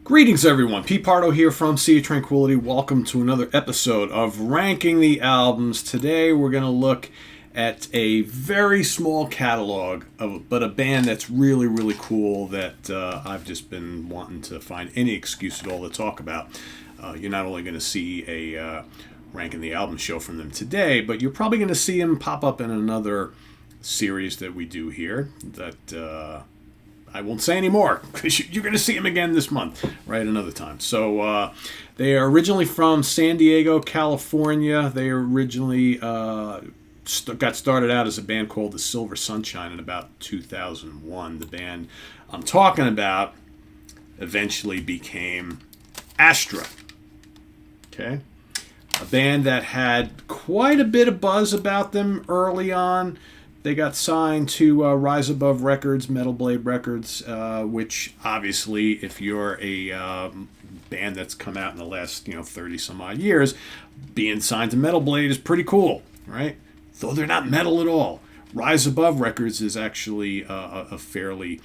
Greetings, everyone. Pete Pardo here from Sea of Tranquility. Welcome to another episode of Ranking the Albums. Today, we're going to look at a very small catalog, but a band that's really, really cool that I've just been wanting to find any excuse at all to talk about. You're not only going to see a Ranking the Album show from them today, but you're probably going to see them pop up in another series that we do here that... I won't say any more because you're going to see them again this month, right? Another time. So they are originally from San Diego, California. They originally got started out as a band called the Silver Sunshine in about 2001. The band I'm talking about eventually became Astra. Okay? A band that had quite a bit of buzz about them early on. They got signed to Rise Above Records, Metal Blade Records, which obviously, if you're a band that's come out in the last 30 some odd years, being signed to Metal Blade is pretty cool, right? Though they're not metal at all. Rise Above Records is actually a fairly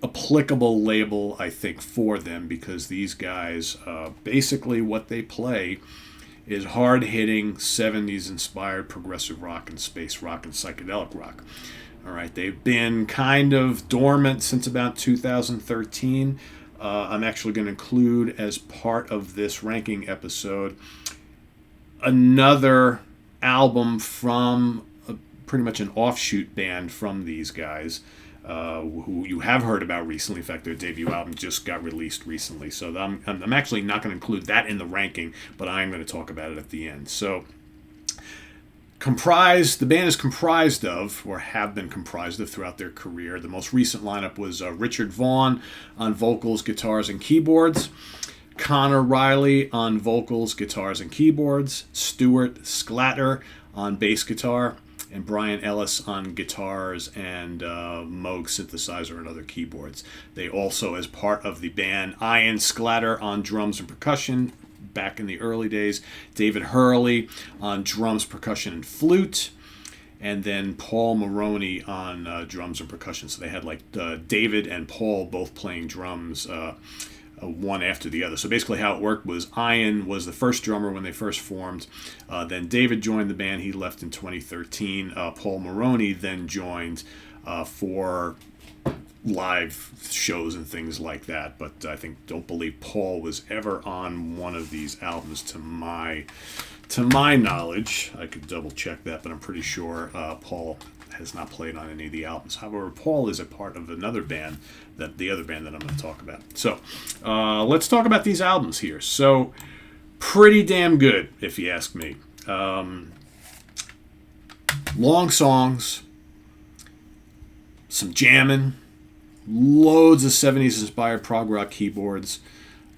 applicable label, I think, for them because these guys, basically what they play is hard-hitting 70s-inspired progressive rock and space rock and psychedelic rock. All right, they've been kind of dormant since about 2013. I'm actually going to include as part of this ranking episode another album from pretty much an offshoot band from these guys. Who you have heard about recently. In fact, their debut album just got released recently. So I'm actually not going to include that in the ranking, but I am going to talk about it at the end. So the band is comprised of, or have been comprised of throughout their career. The most recent lineup was Richard Vaughn on vocals, guitars, and keyboards. Connor Riley on vocals, guitars, and keyboards. Stuart Sclatter on bass guitar. And Brian Ellis on guitars and Moog synthesizer and other keyboards. They also, as part of the band, Ian Sclatter on drums and percussion back in the early days. David Hurley on drums, percussion, and flute. And then Paul Maroney on drums and percussion. So they had David and Paul both playing drums one after the other. So basically how it worked was Ian was the first drummer when they first formed. Then David joined the band. He left in 2013. Paul Maroney then joined for live shows and things like that. But I don't believe Paul was ever on one of these albums to my knowledge. I could double check that, but I'm pretty sure Paul has not played on any of the albums. However, Paul is a part of another band, the other band that I'm going to talk about. So let's talk about these albums here. So pretty damn good, if you ask me. Long songs, some jamming, loads of 70s inspired prog rock keyboards,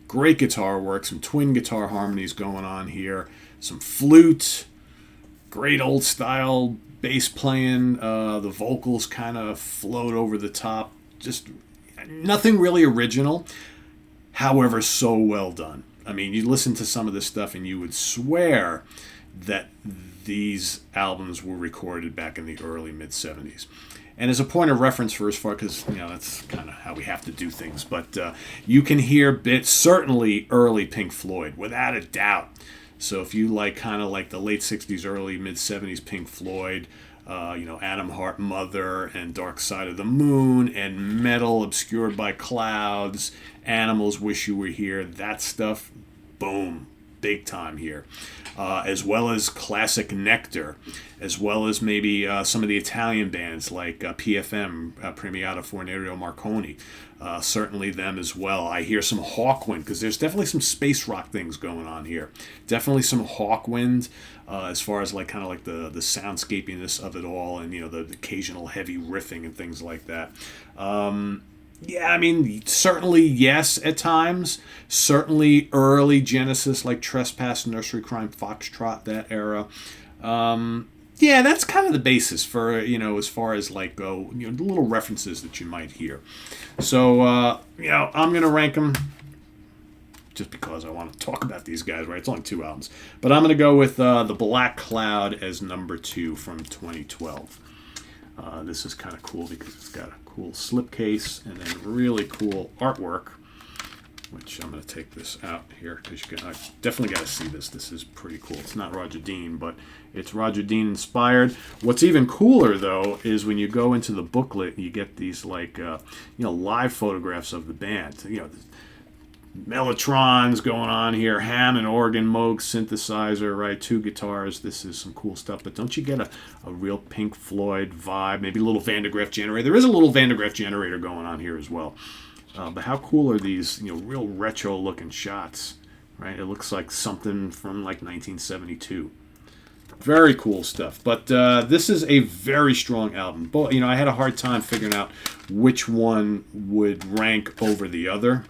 great guitar work, some twin guitar harmonies going on here, some flute, great old style bass playing, the vocals kind of float over the top. Just nothing really original, however, so well done. I mean, you listen to some of this stuff and you would swear that these albums were recorded back in the early mid-70s. And as a point of reference for as far, because that's kind of how we have to do things, but you can hear bits, certainly early Pink Floyd, without a doubt. So if you like kind of like the late 60s, early mid-70s Pink Floyd, Atom Heart Mother and Dark Side of the Moon and Metal Obscured by Clouds, Animals Wish You Were Here, that stuff, boom, big time here. As well as classic Nectar, as well as maybe some of the Italian bands like PFM, Premiata Fornario Marconi. Certainly them as well. I hear some Hawkwind, because there's definitely some space rock things going on here. Definitely some Hawkwind, as far as the soundscapiness of it all, and the occasional heavy riffing and things like that. Yeah, I mean, certainly yes at times. Certainly early Genesis, like Trespass, Nursery Crime, Foxtrot, that era. Yeah, that's kind of the basis for, as far as little references that you might hear. So, I'm going to rank them just because I want to talk about these guys, right? It's only 2 albums. But I'm going to go with The Black Cloud as number 2 from 2012. This is kind of cool because it's got a cool slipcase and then really cool artwork. which I'm going to take this out here because I definitely got to see this. This is pretty cool. It's not Roger Dean, but it's Roger Dean inspired. What's even cooler, though, is when you go into the booklet, you get these, like, live photographs of the band. Mellotrons going on here, Hammond organ, Moog synthesizer, right? 2 guitars. This is some cool stuff. But don't you get a real Pink Floyd vibe? Maybe a little Van de Graaff generator. There is a little Van de Graaff generator going on here as well. But how cool are these, real retro-looking shots, right? It looks like something from like 1972. Very cool stuff. But this is a very strong album. But I had a hard time figuring out which one would rank over the other,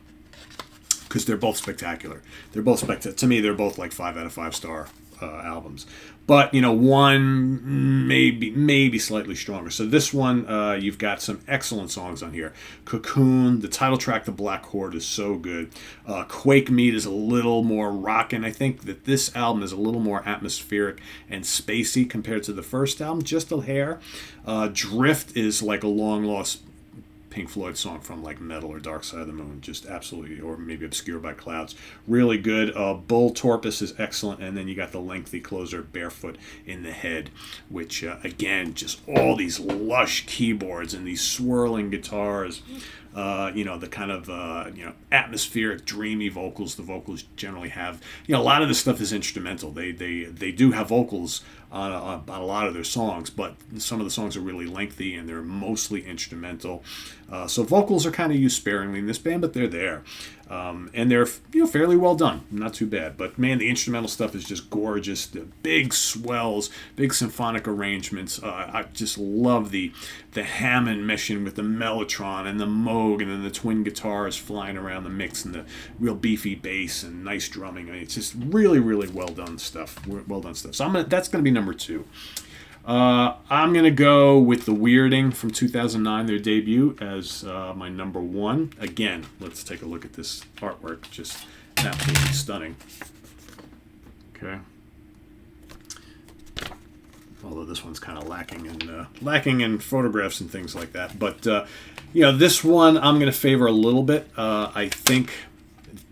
because they're both spectacular. To me, they're both like 5 out of 5 star albums. But one maybe slightly stronger. So this one, you've got some excellent songs on here. Cocoon, the title track, The Black Horde, is so good. Quake Meat is a little more rockin'. I think that this album is a little more atmospheric and spacey compared to the first album, just a hair. Drift is like a long lost Pink Floyd song from like Metal or Dark Side of the Moon, just absolutely, or maybe Obscured by Clouds, really good. Bull Torpus is excellent, and then you got the lengthy closer, Barefoot in the Head, which again, just all these lush keyboards and these swirling guitars, the kind of atmospheric, dreamy vocals. The vocals generally have, a lot of this stuff is instrumental. They do have vocals on a lot of their songs, but some of the songs are really lengthy and they're mostly instrumental. So vocals are kind of used sparingly in this band, but they're there. And they're fairly well done, not too bad. But man, the instrumental stuff is just gorgeous. The big swells, big symphonic arrangements. I just love the Hammond meshing with the Mellotron and the Moog, and then the twin guitars flying around the mix, and the real beefy bass and nice drumming. I mean, it's just really, really well done stuff. So that's going to be number 2. I'm going to go with The Weirding from 2009, their debut, as my number 1. Again, let's take a look at this artwork. Just absolutely stunning. Okay. Although this one's kind of lacking in photographs and things like that. But, this one I'm going to favor a little bit. I think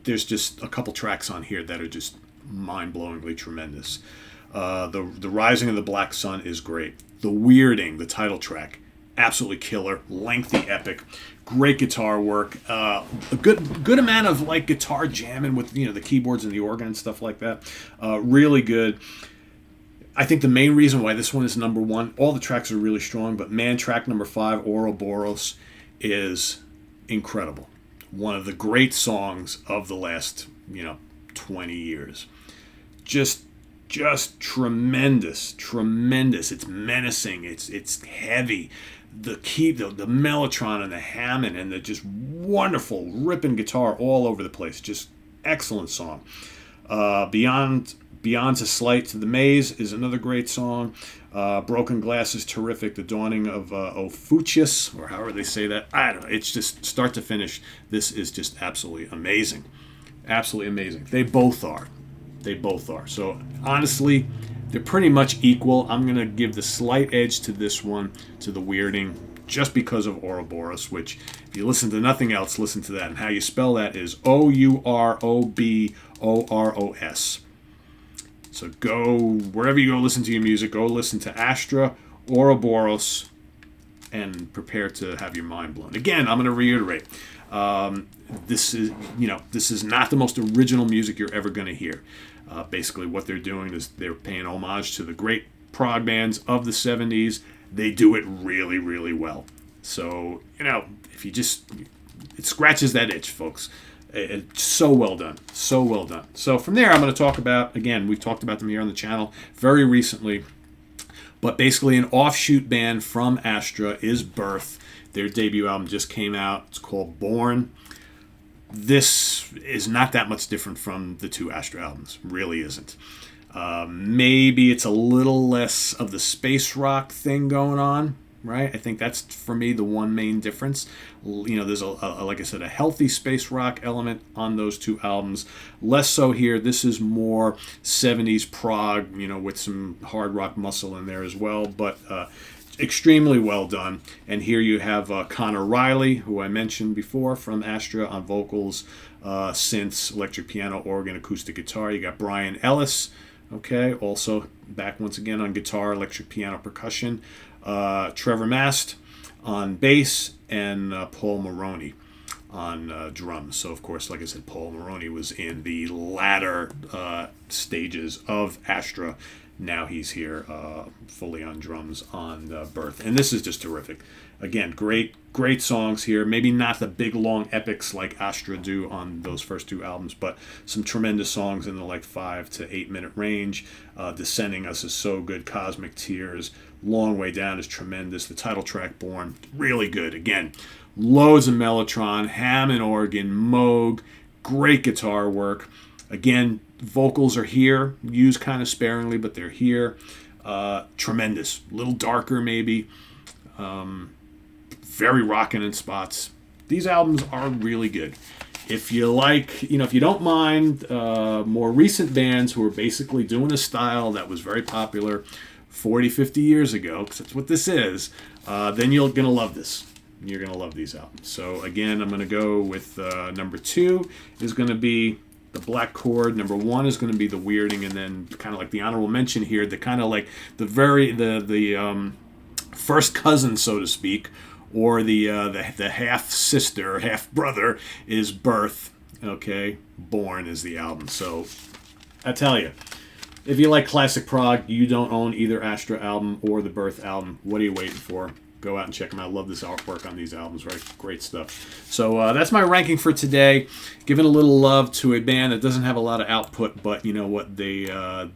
there's just a couple tracks on here that are just mind-blowingly tremendous. The Rising of the Black Sun is great. The Weirding, the title track, absolutely killer, lengthy, epic, great guitar work, a good amount of like guitar jamming with the keyboards and the organ and stuff like that. Really good. I think the main reason why this one is number 1, all the tracks are really strong, but man, track number 5, Ouroboros, is incredible. One of the great songs of the last 20 years. Just tremendous. It's menacing. It's heavy. The Mellotron and the Hammond and the just wonderful ripping guitar all over the place. Just excellent song. Beyond to Slight to the Maze is another great song. Broken Glass is terrific. The Dawning of Ophuchus, or however they say that, I don't know. It's just start to finish. This is just absolutely amazing. Absolutely amazing. They both are. So honestly, they're pretty much equal. I'm going to give the slight edge to this one, to The Weirding, just because of Ouroboros, which, if you listen to nothing else, listen to that. And how you spell that is Ouroboros. So go, wherever you go listen to your music, go listen to Astra, Ouroboros, and prepare to have your mind blown. Again, I'm going to reiterate, this is not the most original music you're ever going to hear. Basically, what they're doing is they're paying homage to the great prog bands of the 70s. They do it really, really well. So, if you it scratches that itch, folks. It's so well done. So from there, I'm going to talk about, again, we've talked about them here on the channel very recently, but basically an offshoot band from Astra is Birth. Their debut album just came out. It's called Born. This is not that much different from the 2 Astra albums. Really isn't. Maybe it's a little less of the space rock thing going on, right? I think that's, for me, the one main difference. There's like I said, a healthy space rock element on those 2 albums. Less so here. This is more 70s prog, with some hard rock muscle in there as well. But extremely well done. And here you have Connor Riley, who I mentioned before, from Astra on vocals. synths, electric piano, organ, acoustic guitar. You got Brian Ellis, okay, also back once again on guitar, electric piano, percussion. Trevor Mast on bass, and Paul Moroney on drums. So, of course, like I said, Paul Moroney was in the latter stages of Astra. Now he's here fully on drums on Birth. And this is just terrific. Again, great songs here. Maybe not the big, long epics like Astra do on those first two albums, but some tremendous songs in the like 5 to 8 minute range. Descending Us is so good. Cosmic Tears, Long Way Down is tremendous. The title track, Born, really good. Again, loads of Mellotron, Hammond organ, Moog, great guitar work. Again, vocals are here, used kind of sparingly, but they're here. Tremendous. A little darker, maybe. Very rocking in spots. These albums are really good. If you like, if you don't mind more recent bands who are basically doing a style that was very popular 40, 50 years ago, because that's what this is, then you're going to love this. You're going to love these albums. So again, I'm going to go with number 2 is going to be the Black Chord. Number 1 is going to be the Weirding, and then kind of like the honorable mention here, the kind of like the first cousin, so to speak, or the half sister, half brother is Birth. Okay, Born is the album. So I tell you, if you like classic prog, you don't own either Astra album or the Birth album. What are you waiting for? Go out and check them out. I love this artwork on these albums, right? Great stuff. So that's my ranking for today. Giving a little love to a band that doesn't have a lot of output, but you know what? They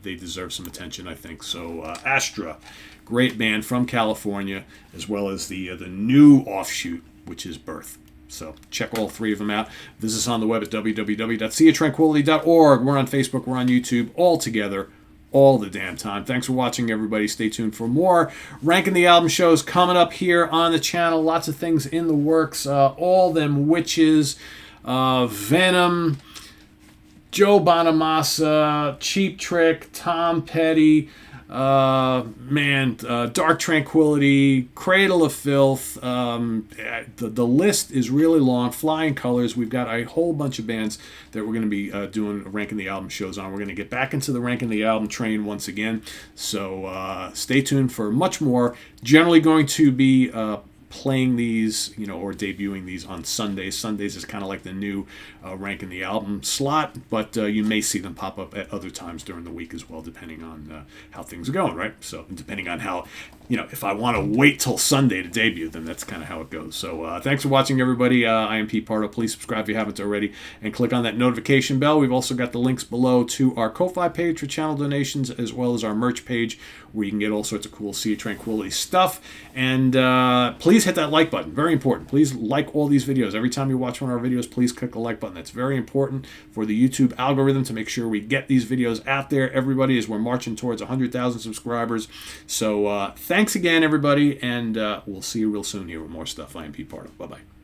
deserve some attention, I think. So Astra, great band from California, as well as the new offshoot, which is Birth. So check all 3 of them out. Visit us on the web at www.seatranquility.org. We're on Facebook. We're on YouTube. All together. All the damn time. Thanks for watching, everybody. Stay tuned for more Ranking the Album shows coming up here on the channel. Lots of things in the works. All Them Witches, Venom, Joe Bonamassa, Cheap Trick, Tom Petty, Dark Tranquility, Cradle of Filth. The list is really long. Flying Colors. We've got a whole bunch of bands that we're going to be doing Ranking the Album shows on. We're going to get back into the Ranking the Album train once again. So stay tuned for much more. Generally going to be playing these, or debuting these on Sundays. Sundays is kind of like the new Ranking the Album slot, but you may see them pop up at other times during the week as well, depending on how things are going, right? So depending on how, if I want to wait till Sunday to debut, then that's kind of how it goes. So thanks for watching, everybody. I am Pete Pardo. Please subscribe if you haven't already, and click on that notification bell. We've also got the links below to our Ko-Fi page for channel donations, as well as our merch page, where you can get all sorts of cool Sea of Tranquility stuff. And please hit that like button. Very important. Please like all these videos. Every time you watch one of our videos, please click the like button. That's very important for the YouTube algorithm to make sure we get these videos out there, everybody, as we're marching towards 100,000 subscribers. So thanks again, everybody, and we'll see you real soon here with more stuff. I am Pete Pardo. Bye-bye.